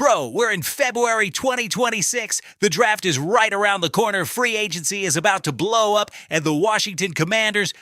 Bro, we're in February 2026. The draft is right around the corner. Free agency is about to blow up, and the Washington Commanders,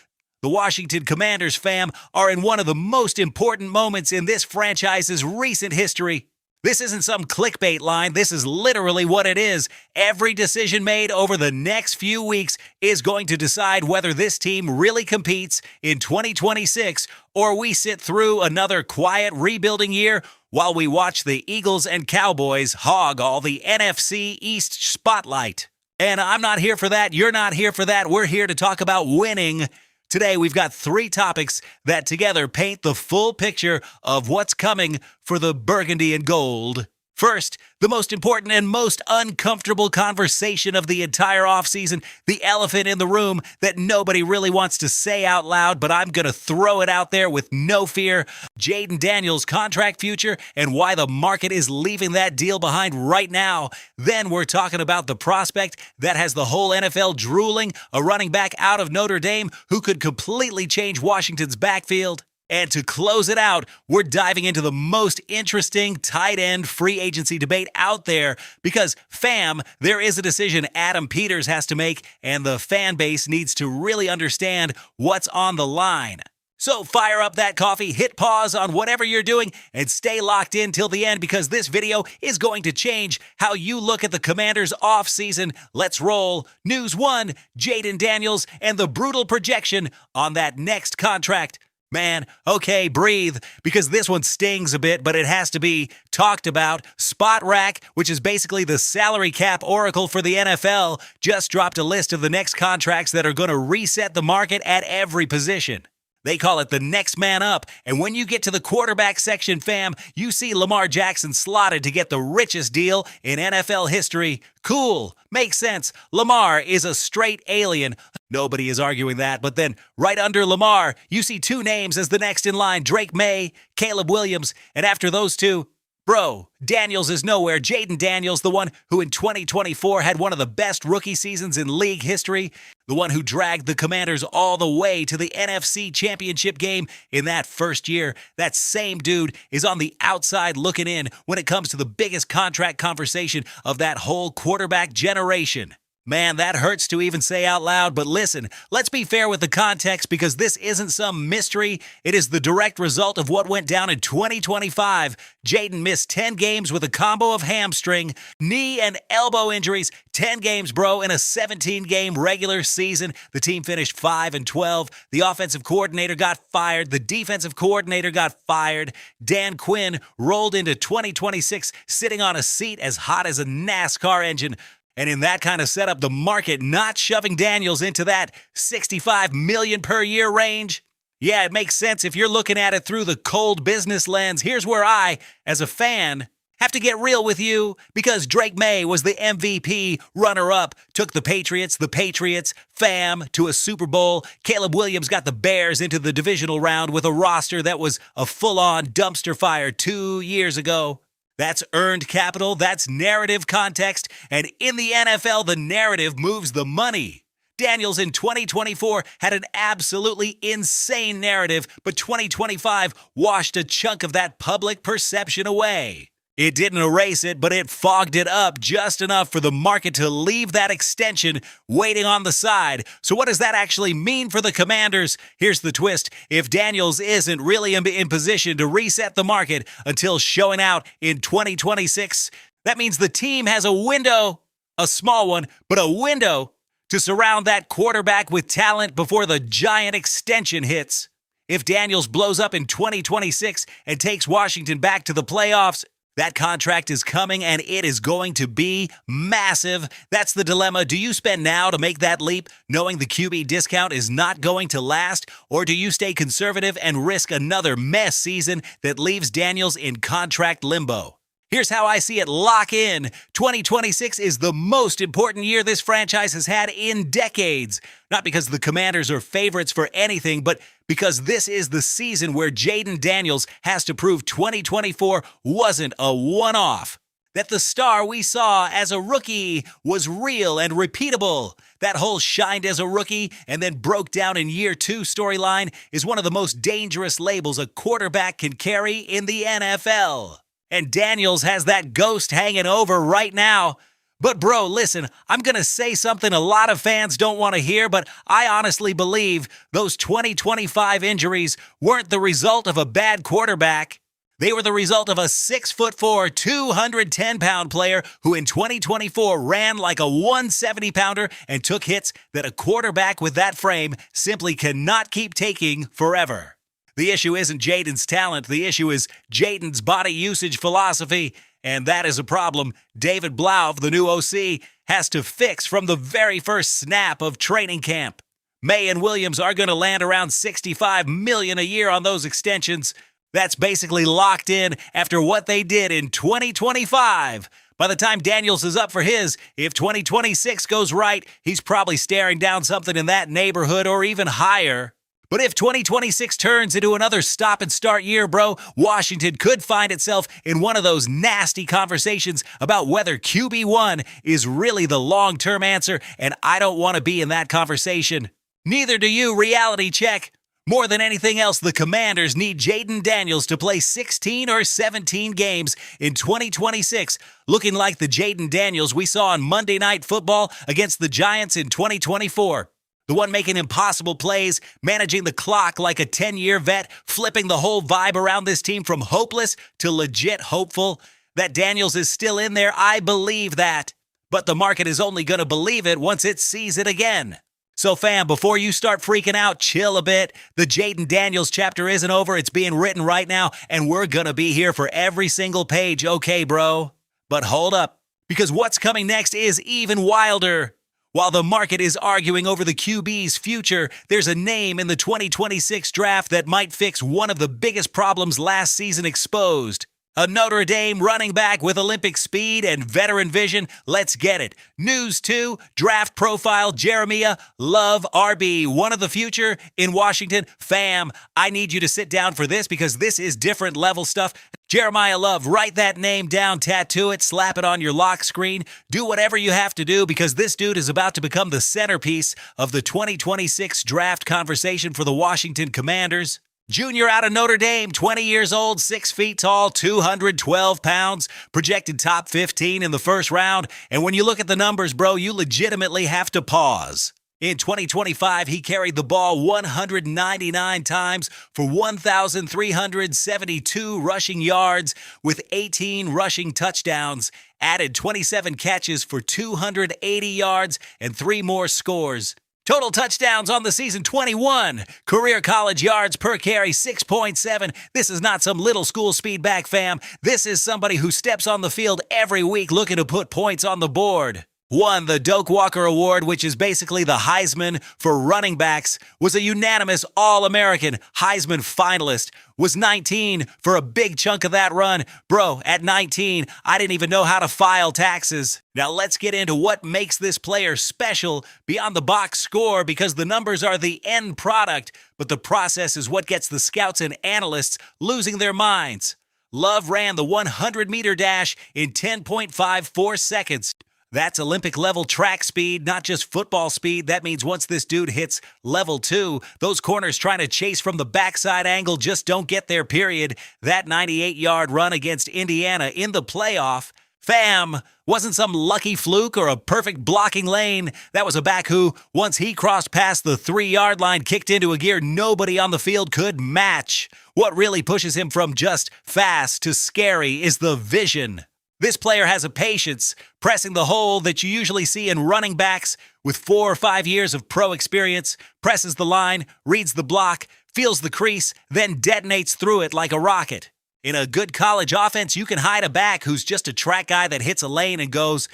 fam, are in one of the most important moments in this franchise's recent history. This isn't some clickbait line. This is literally what it is. Every decision made over the next few weeks is going to decide whether this team really competes in 2026 or we sit through another quiet rebuilding year while we watch the Eagles and Cowboys hog all the NFC East spotlight. And I'm not here for that. You're not here for that. We're here to talk about winning. Today, we've got 3 topics that together paint the full picture of what's coming for the burgundy and gold. First, the most important and most uncomfortable conversation of the entire offseason, the elephant in the room that nobody really wants to say out loud, but I'm going to throw it out there with no fear. Jaden Daniels' contract future and why the market is leaving that deal behind right now. Then we're talking about the prospect that has the whole NFL drooling, a running back out of Notre Dame who could completely change Washington's backfield. And to close it out, we're diving into the most interesting tight end free agency debate out there because, fam, there is a decision Adam Peters has to make, and the fan base needs to really understand what's on the line. So fire up that coffee, hit pause on whatever you're doing, and stay locked in till the end because this video is going to change how you look at the Commanders' offseason. Let's roll. News 1, Jaden Daniels and the brutal projection on that next contract. Man, okay, breathe, because this one stings a bit, but it has to be talked about. Spot Rack, which is basically the salary cap oracle for the NFL, just dropped a list of the next contracts that are going to reset the market at every position. They call it the next man up, and when you get to the quarterback section, fam, you see Lamar Jackson slotted to get the richest deal in NFL history. Cool. Makes sense. Lamar is a straight alien. Nobody is arguing that, but then right under Lamar, you see 2 names as the next in line, Drake May, Caleb Williams, and after those 2, bro, Daniels is nowhere. Jaden Daniels, the one who in 2024 had one of the best rookie seasons in league history, the one who dragged the Commanders all the way to the NFC Championship game in that first year. That same dude is on the outside looking in when it comes to the biggest contract conversation of that whole quarterback generation. Man, that hurts to even say out loud, but listen, let's be fair with the context because this isn't some mystery. It is the direct result of what went down in 2025. Jaden missed 10 games with a combo of hamstring, knee, and elbow injuries. 10 games, bro, in a 17-game regular season. The team finished 5-12. The offensive coordinator got fired. The defensive coordinator got fired. Dan Quinn rolled into 2026 sitting on a seat as hot as a NASCAR engine. And in that kind of setup, the market not shoving Daniels into that $65 million per year range. Yeah, it makes sense if you're looking at it through the cold business lens. Here's where I, as a fan, have to get real with you because Drake May was the MVP runner-up, took the Patriots, fam, to a Super Bowl. Caleb Williams got the Bears into the divisional round with a roster that was a full-on dumpster fire 2 years ago. That's earned capital, that's narrative context, and in the NFL, the narrative moves the money. Daniels in 2024 had an absolutely insane narrative, but 2025 washed a chunk of that public perception away. It didn't erase it, but it fogged it up just enough for the market to leave that extension waiting on the side. So what does that actually mean for the Commanders? Here's the twist. If Daniels isn't really in position to reset the market until showing out in 2026, that means the team has a window, a small one, but a window to surround that quarterback with talent before the giant extension hits. If Daniels blows up in 2026 and takes Washington back to the playoffs, that contract is coming, and it is going to be massive. That's the dilemma. Do you spend now to make that leap, knowing the QB discount is not going to last? Or do you stay conservative and risk another mess season that leaves Daniels in contract limbo? Here's how I see it. Lock in. 2026 is the most important year this franchise has had in decades. Not because the Commanders are favorites for anything, but because this is the season where Jaden Daniels has to prove 2024 wasn't a one-off. That the star we saw as a rookie was real and repeatable. That whole shined as a rookie and then broke down in year 2 storyline is one of the most dangerous labels a quarterback can carry in the NFL. And Daniels has that ghost hanging over right now. But bro, listen, I'm going to say something a lot of fans don't want to hear, but I honestly believe those 2025 injuries weren't the result of a bad quarterback. They were the result of a 6'4", 210-pound player who in 2024 ran like a 170-pounder and took hits that a quarterback with that frame simply cannot keep taking forever. The issue isn't Jaden's talent. The issue is Jaden's body usage philosophy, and that is a problem David Blau, the new OC, has to fix from the very first snap of training camp. May and Williams are going to land around $65 million a year on those extensions. That's basically locked in after what they did in 2025. By the time Daniels is up for his, if 2026 goes right, he's probably staring down something in that neighborhood or even higher. But if 2026 turns into another stop-and-start year, bro, Washington could find itself in one of those nasty conversations about whether QB1 is really the long-term answer, and I don't want to be in that conversation. Neither do you, reality check. More than anything else, the Commanders need Jaden Daniels to play 16 or 17 games in 2026, looking like the Jaden Daniels we saw on Monday Night Football against the Giants in 2024. The one making impossible plays, managing the clock like a 10-year vet, flipping the whole vibe around this team from hopeless to legit hopeful. That Daniels is still in there, I believe that. But the market is only going to believe it once it sees it again. So fam, before you start freaking out, chill a bit. The Jaden Daniels chapter isn't over. It's being written right now, and we're going to be here for every single page, okay, bro? But hold up, because what's coming next is even wilder. While the market is arguing over the QB's future, there's a name in the 2026 draft that might fix one of the biggest problems last season exposed. A Notre Dame running back with Olympic speed and veteran vision. Let's get it. News 2, draft profile, Jeremiah Love, RB, one of the future in Washington. Fam, I need you to sit down for this because this is different level stuff. Jeremiah Love, write that name down, tattoo it, slap it on your lock screen. Do whatever you have to do because this dude is about to become the centerpiece of the 2026 draft conversation for the Washington Commanders. Junior out of Notre Dame, 20 years old, 6 feet tall, 212 pounds, projected top 15 in the first round. And when you look at the numbers, bro, you legitimately have to pause. In 2025, he carried the ball 199 times for 1,372 rushing yards with 18 rushing touchdowns, added 27 catches for 280 yards and 3 more scores. Total touchdowns on the season, 21. Career college yards per carry, 6.7. This is not some little school speed back, fam. This is somebody who steps on the field every week looking to put points on the board. Won the Doak Walker Award, which is basically the Heisman for running backs, was a unanimous All-American Heisman finalist, was 19 for a big chunk of that run. Bro, at 19, I didn't even know how to file taxes. Now let's get into what makes this player special beyond the box score because the numbers are the end product, but the process is what gets the scouts and analysts losing their minds. Love ran the 100-meter dash in 10.54 seconds. That's Olympic-level track speed, not just football speed. That means once this dude hits level 2, those corners trying to chase from the backside angle just don't get there, period. That 98-yard run against Indiana in the playoff, fam, wasn't some lucky fluke or a perfect blocking lane. That was a back who, once he crossed past the 3-yard line, kicked into a gear nobody on the field could match. What really pushes him from just fast to scary is the vision. This player has a patience, pressing the hole that you usually see in running backs with 4 or 5 years of pro experience, presses the line, reads the block, feels the crease, then detonates through it like a rocket. In a good college offense, you can hide a back who's just a track guy that hits a lane and goes.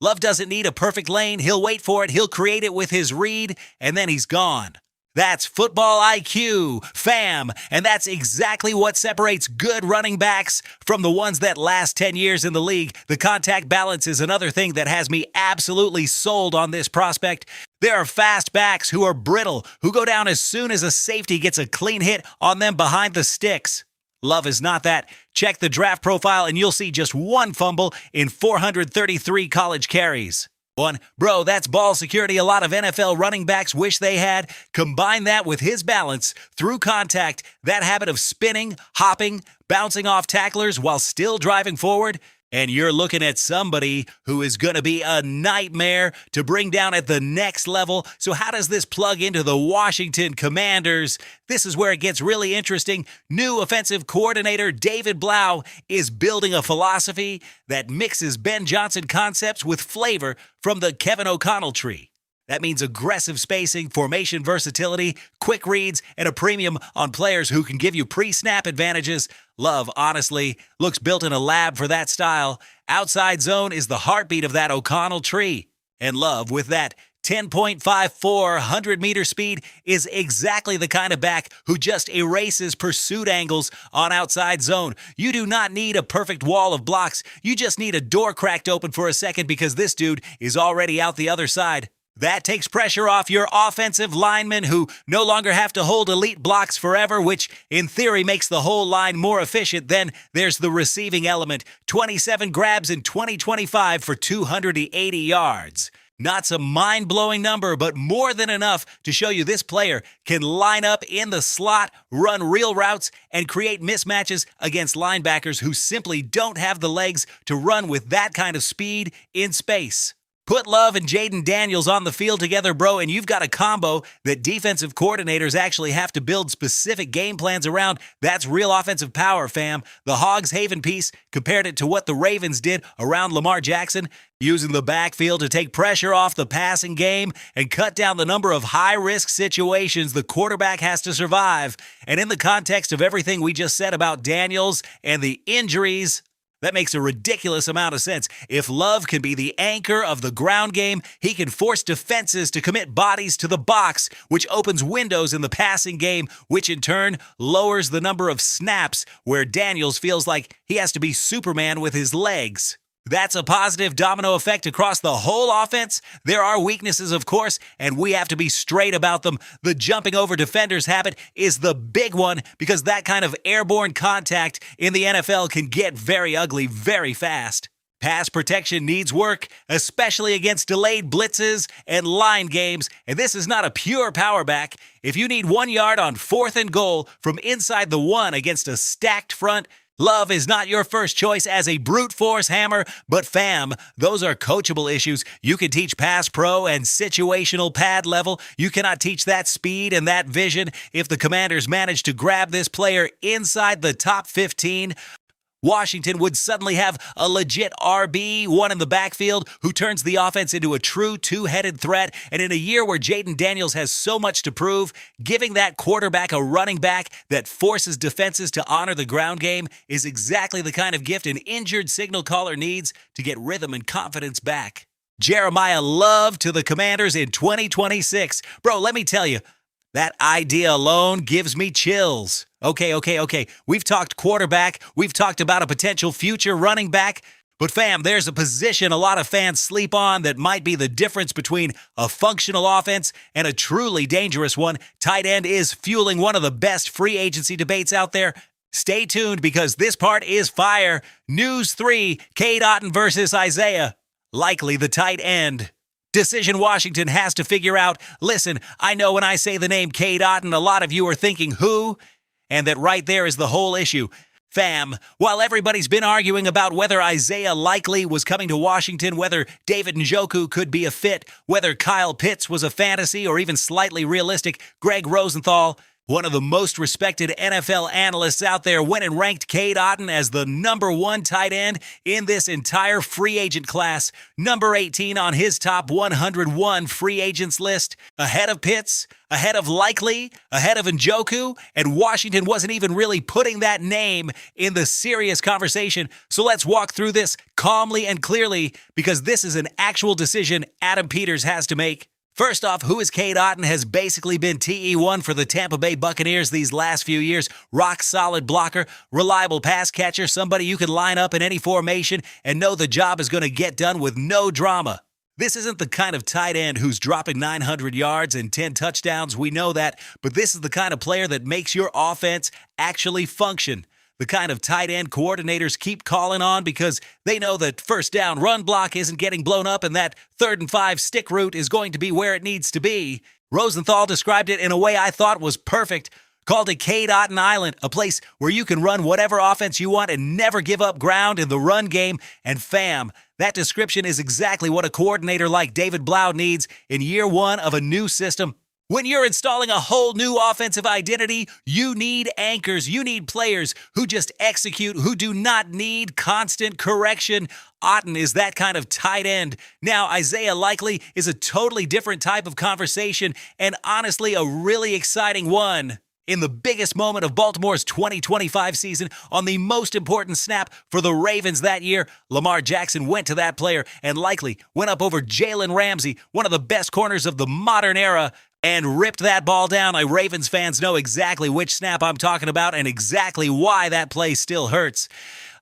Love doesn't need a perfect lane. He'll wait for it. He'll create it with his read, and then he's gone. That's football IQ, fam, and that's exactly what separates good running backs from the ones that last 10 years in the league. The contact balance is another thing that has me absolutely sold on this prospect. There are fast backs who are brittle, who go down as soon as a safety gets a clean hit on them behind the sticks. Love is not that. Check the draft profile and you'll see just 1 fumble in 433 college carries. Bro, that's ball security a lot of NFL running backs wish they had. Combine that with his balance through contact, that habit of spinning, hopping, bouncing off tacklers while still driving forward. And you're looking at somebody who is going to be a nightmare to bring down at the next level. So how does this plug into the Washington Commanders? This is where it gets really interesting. New offensive coordinator David Blau is building a philosophy that mixes Ben Johnson concepts with flavor from the Kevin O'Connell tree. That means aggressive spacing, formation versatility, quick reads, and a premium on players who can give you pre-snap advantages. Love, honestly, looks built in a lab for that style. Outside zone is the heartbeat of that O'Connell tree. And Love, with that 10.54 100-meter speed, is exactly the kind of back who just erases pursuit angles on outside zone. You do not need a perfect wall of blocks. You just need a door cracked open for a second because this dude is already out the other side. That takes pressure off your offensive linemen who no longer have to hold elite blocks forever, which in theory makes the whole line more efficient. Then there's the receiving element. 27 grabs in 2025 for 280 yards. Not some mind-blowing number, but more than enough to show you this player can line up in the slot, run real routes, and create mismatches against linebackers who simply don't have the legs to run with that kind of speed in space. Put Love and Jaden Daniels on the field together, bro, and you've got a combo that defensive coordinators actually have to build specific game plans around. That's real offensive power, fam. The Hogs Haven piece compared it to what the Ravens did around Lamar Jackson, using the backfield to take pressure off the passing game and cut down the number of high-risk situations the quarterback has to survive. And in the context of everything we just said about Daniels and the injuries, that makes a ridiculous amount of sense. If Love can be the anchor of the ground game, he can force defenses to commit bodies to the box, which opens windows in the passing game, which in turn lowers the number of snaps where Daniels feels like he has to be Superman with his legs. That's a positive domino effect across the whole offense. There are weaknesses, of course, and we have to be straight about them. The jumping over defenders habit is the big one because that kind of airborne contact in the NFL can get very ugly very fast. Pass protection needs work, especially against delayed blitzes and line games, and this is not a pure power back. If you need 1 yard on 4th and goal from inside the 1 against a stacked front, Love is not your first choice as a brute force hammer, but fam, those are coachable issues. You can teach pass pro and situational pad level. You cannot teach that speed and that vision. If the Commanders manage to grab this player inside the top 15, Washington would suddenly have a legit RB1 in the backfield who turns the offense into a true two-headed threat. And in a year where Jaden Daniels has so much to prove, giving that quarterback a running back that forces defenses to honor the ground game is exactly the kind of gift an injured signal caller needs to get rhythm and confidence back. Jeremiah Love to the Commanders in 2026. Bro, let me tell you, that idea alone gives me chills. Okay. We've talked quarterback. We've talked about a potential future running back. But fam, there's a position a lot of fans sleep on that might be the difference between a functional offense and a truly dangerous one. Tight end is fueling one of the best free agency debates out there. Stay tuned because this part is fire. News 3, Cade Otton versus Isaiah. Likely the tight end. Decision Washington has to figure out. Listen, I know when I say the name Cade Otton, a lot of you are thinking who? And that right there is the whole issue. Fam, while everybody's been arguing about whether Isaiah Likely was coming to Washington, whether David Njoku could be a fit, whether Kyle Pitts was a fantasy or even slightly realistic, Greg Rosenthal, one of the most respected NFL analysts out there, went and ranked Cade Otton as the number 1 tight end in this entire free agent class, number 18 on his top 101 free agents list, ahead of Pitts, ahead of Likely, ahead of Njoku, and Washington wasn't even really putting that name in the serious conversation. So let's walk through this calmly and clearly because this is an actual decision Adam Peters has to make. First off, who is Cade Otton has basically been TE1 for the Tampa Bay Buccaneers these last few years. Rock-solid blocker, reliable pass catcher, somebody you can line up in any formation and know the job is going to get done with no drama. This isn't the kind of tight end who's dropping 900 yards and 10 touchdowns, we know that, but this is the kind of player that makes your offense actually function. The kind of tight end coordinators keep calling on because they know that first down run block isn't getting blown up and that 3rd and 5 stick route is going to be where it needs to be. Rosenthal described it in a way I thought was perfect. called it Cade Otten Island, a place where you can run whatever offense you want and never give up ground in the run game. And fam, that description is exactly what a coordinator like David Blau needs in year one of a new system. When you're installing a whole new offensive identity, you need anchors. You need players who just execute, who do not need constant correction. Otten is that kind of tight end. Now, Isaiah Likely is a totally different type of conversation and honestly a really exciting one. In the biggest moment of Baltimore's 2025 season, on the most important snap for the Ravens that year, Lamar Jackson went to that player and Likely went up over Jalen Ramsey, one of the best corners of the modern era, and ripped that ball down. Ravens fans know exactly which snap I'm talking about and exactly why that play still hurts.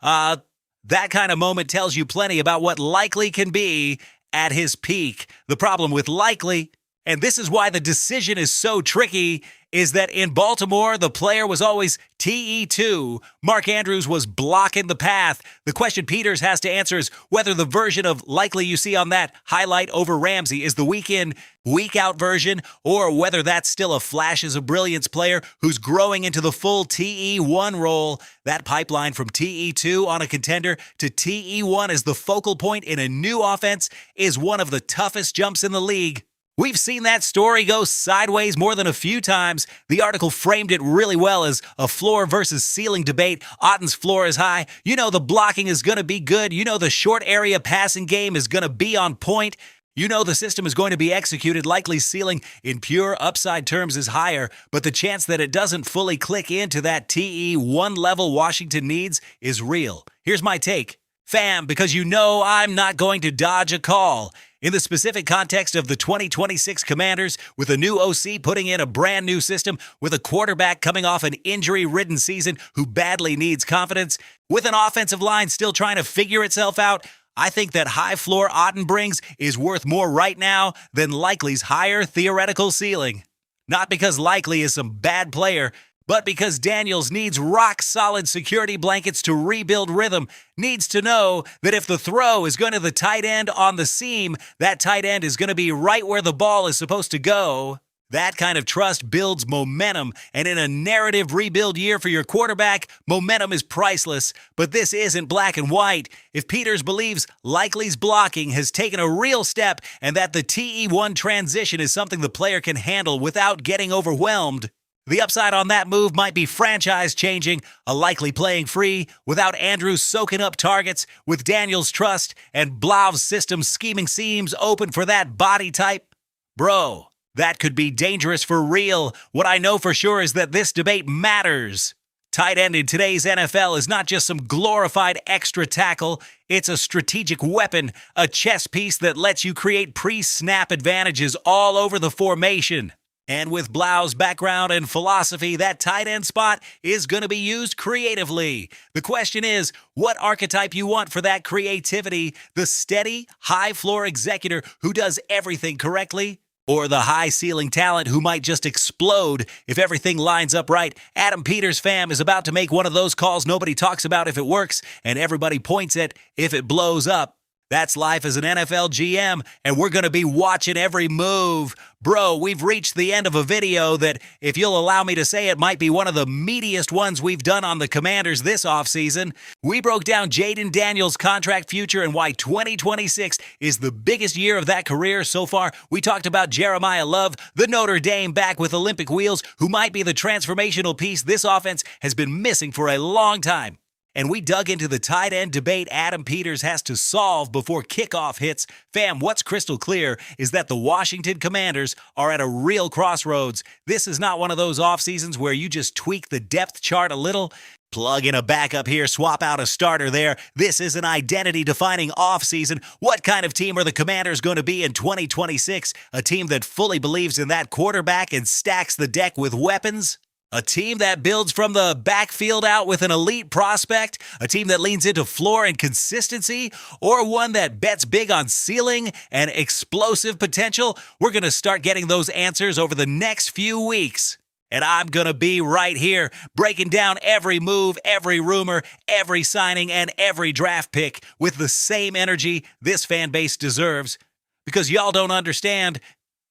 That kind of moment tells you plenty about what Likely can be at his peak. The problem with Likely, and this is why the decision is so tricky, is that in Baltimore, the player was always TE2. Mark Andrews was blocking the path. The question Peters has to answer is whether the version of Likely you see on that highlight over Ramsey is the week in, week out version, or whether that's still a flashes of brilliance player who's growing into the full TE1 role. That pipeline from TE2 on a contender to TE1 as the focal point in a new offense is one of the toughest jumps in the league. We've seen that story go sideways more than a few times. The article framed it really well as a floor versus ceiling debate. Otten's floor is high. You know the blocking is going to be good. You know the short area passing game is going to be on point. You know the system is going to be executed. Likely ceiling in pure upside terms is higher, but the chance that it doesn't fully click into that TE1 level Washington needs is real. Here's my take. Fam, because you know I'm not going to dodge a call. In the specific context of the 2026 Commanders, with a new OC putting in a brand new system, with a quarterback coming off an injury-ridden season who badly needs confidence, with an offensive line still trying to figure itself out, I think that high floor Otten brings is worth more right now than Likely's higher theoretical ceiling. Not because Likely is some bad player, but because Daniels needs rock-solid security blankets to rebuild rhythm, needs to know that if the throw is going to the tight end on the seam, that tight end is going to be right where the ball is supposed to go. That kind of trust builds momentum, and in a narrative rebuild year for your quarterback, momentum is priceless. But this isn't black and white. If Peters believes Likely's blocking has taken a real step and that the TE1 transition is something the player can handle without getting overwhelmed, the upside on that move might be franchise-changing, a Likely playing free, without Andrews soaking up targets, with Daniels' trust and Blau's system scheming seams open for that body type. Bro, that could be dangerous for real. What I know for sure is that this debate matters. Tight end in today's NFL is not just some glorified extra tackle. It's a strategic weapon, a chess piece that lets you create pre-snap advantages all over the formation. And with Blau's background and philosophy, that tight end spot is going to be used creatively. The question is, what archetype you want for that creativity? The steady, high-floor executor who does everything correctly? Or the high-ceiling talent who might just explode if everything lines up right? Adam Peters' fam is about to make one of those calls nobody talks about if it works, and everybody points at if it blows up. That's life as an NFL GM, and we're going to be watching every move. Bro, we've reached the end of a video that, if you'll allow me to say it, might be one of the meatiest ones we've done on the Commanders this offseason. We broke down Jaden Daniels' contract future and why 2026 is the biggest year of that career so far. We talked about Jeremiah Love, the Notre Dame back with Olympic wheels, who might be the transformational piece this offense has been missing for a long time. And we dug into the tight end debate Adam Peters has to solve before kickoff hits. Fam, what's crystal clear is that the Washington Commanders are at a real crossroads. This is not one of those off seasons where you just tweak the depth chart a little, plug in a backup here, swap out a starter there. This is an identity-defining offseason. What kind of team are the Commanders going to be in 2026? A team that fully believes in that quarterback and stacks the deck with weapons? A team that builds from the backfield out with an elite prospect? A team that leans into floor and consistency? Or one that bets big on ceiling and explosive potential? We're going to start getting those answers over the next few weeks. And I'm going to be right here, breaking down every move, every rumor, every signing, and every draft pick with the same energy this fan base deserves. Because y'all don't understand,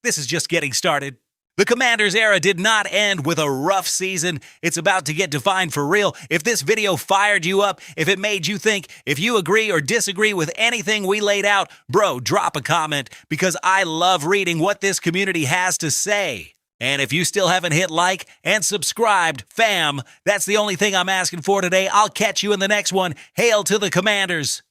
this is just getting started. The Commanders era did not end with a rough season. It's about to get defined for real. If this video fired you up, if it made you think, if you agree or disagree with anything we laid out, bro, drop a comment because I love reading what this community has to say. And if you still haven't hit like and subscribed, fam, that's the only thing I'm asking for today. I'll catch you in the next one. Hail to the Commanders.